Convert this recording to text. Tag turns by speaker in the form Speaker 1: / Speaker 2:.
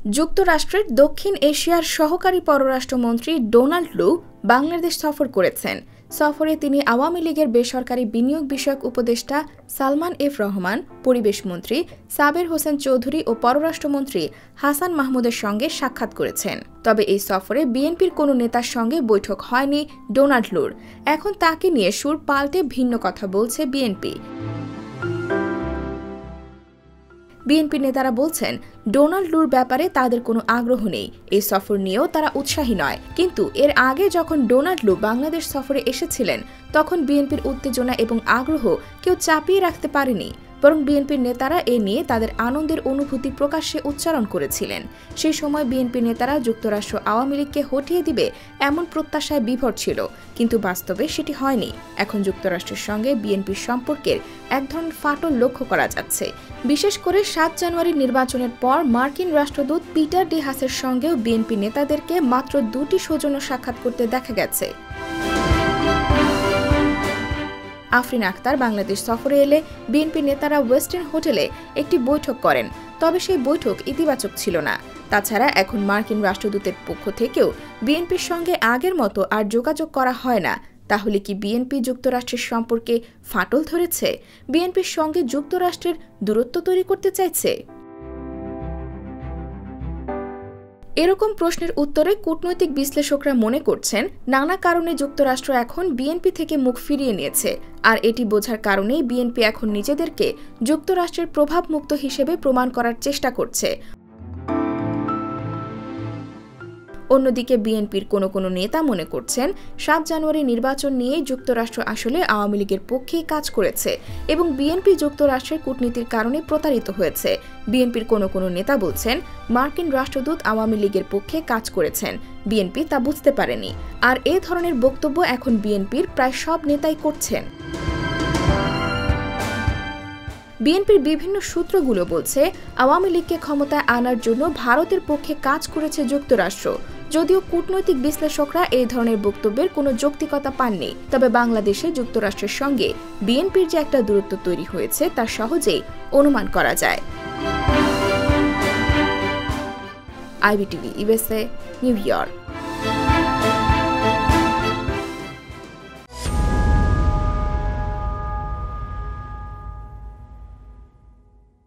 Speaker 1: যুক্তরাষ্ট্রের দক্ষিণ এশিয়ার সহকারী পররাষ্ট্রমন্ত্রী ডোনাল্ড লু বাংলাদেশ সফর করেছেন। সফরে তিনি আওয়ামী লীগের বেসরকারি বিনিয়োগ বিষয়ক উপদেষ্টা সালমান এফ রহমান, পরিবেশ মন্ত্রী সাবের হোসেন চৌধুরী ও পররাষ্ট্রমন্ত্রী হাসান মাহমুদের সঙ্গে সাক্ষাৎ করেছেন। তবে এই সফরে বিএনপির কোনো নেতার সঙ্গে বৈঠক হয়নি ডোনাল্ড লুর। এখন তাকে নিয়ে সুর পাল্টে ভিন্ন কথা বলছে বিএনপি। বিএনপি নেতারা বলছেন, ডোনাল্ড লুর ব্যাপারে তাদের কোনো আগ্রহ নেই, এই সফর নিয়েও তারা উৎসাহী নয়। কিন্তু এর আগে যখন ডোনাল্ড লু বাংলাদেশ সফরে এসেছিলেন, তখন বিএনপির উত্তেজনা এবং আগ্রহ কেউ চাপিয়ে রাখতে পারেনি, বরং বিএনপির নেতারা এ নিয়ে তাদের আনন্দের অনুভূতি প্রকাশ্যে উচ্চারণ করেছিলেন। সেই সময় বিএনপি নেতারা যুক্তরাষ্ট্র আওয়ামী লীগকে হটিয়ে দিবে এমন প্রত্যাশায় বিভোর ছিল, কিন্তু বাস্তবে সেটি হয়নি। এখন যুক্তরাষ্ট্রের সঙ্গে বিএনপির সম্পর্কের এক ধরনের ফাটল লক্ষ্য করা যাচ্ছে। বিশেষ করে ৭ জানুয়ারির নির্বাচনের পর মার্কিন রাষ্ট্রদূত পিটার ডি হাসের সঙ্গেও বিএনপি নেতাদেরকে মাত্র ২টি সৌজন্য সাক্ষাৎ করতে দেখা গেছে। আফরিন আক্তার বাংলাদেশ সফরে এলে বিএনপি নেতারা ওয়েস্টার্ন হোটেলে একটি বৈঠক করেন, তবে সেই বৈঠক ইতিবাচক ছিল না। তাছাড়া এখন মার্কিন রাষ্ট্রদূতের পক্ষ থেকেও বিএনপির সঙ্গে আগের মতো আর যোগাযোগ করা হয় না। তাহলে কি বিএনপি যুক্তরাষ্ট্রের সম্পর্কে ফাটল ধরেছে? বিএনপির সঙ্গে যুক্তরাষ্ট্রের দূরত্ব তৈরি করতে চাইছে? এরকম প্রশ্নের উত্তরে কূটনৈতিক বিশ্লেষকরা মনে করছেন, নানা কারণে যুক্তরাষ্ট্র এখন বিএনপি থেকে মুখ ফিরিয়ে নিয়েছে, আর এটি বোঝার কারণেই বিএনপি এখন নিজেদেরকে যুক্তরাষ্ট্রের প্রভাবমুক্ত হিসেবে প্রমাণ করার চেষ্টা করছে। অন্যদিকে বিএনপির কোনো নেতা মনে করছেন, ৭ জানুয়ারি নির্বাচন নিয়ে যুক্তরাষ্ট্র আসলে আওয়ামী লীগের পক্ষেই কাজ করেছে এবং বিএনপি যুক্তরাষ্ট্রের কূটনীতির কারণে প্রতারিত হয়েছে। বিএনপির কোনো নেতা বলছেন, মার্কিন রাষ্ট্রদূত আওয়ামী লীগের পক্ষে কাজ করেছেন, বিএনপি তা বুঝতে পারেনি। আর এ ধরনের বক্তব্য এখন বিএনপির প্রায় সব নেতাই করছেন। বিএনপির বিভিন্ন সূত্রগুলো বলছে, আওয়ামী লীগকে ক্ষমতায় আনার জন্য ভারতের পক্ষে কাজ করেছে যুক্তরাষ্ট্র। যদিও কূটনৈতিক বিশ্লেষকরা এই ধরনের বক্তব্যের কোনো যৌক্তিকতা পাননি, তবে বাংলাদেশে যুক্তরাষ্ট্রের সঙ্গে বিএনপির যে একটা দূরত্ব তৈরি হয়েছে তা সহজেই অনুমান করা যায়। IBTV USA, new York.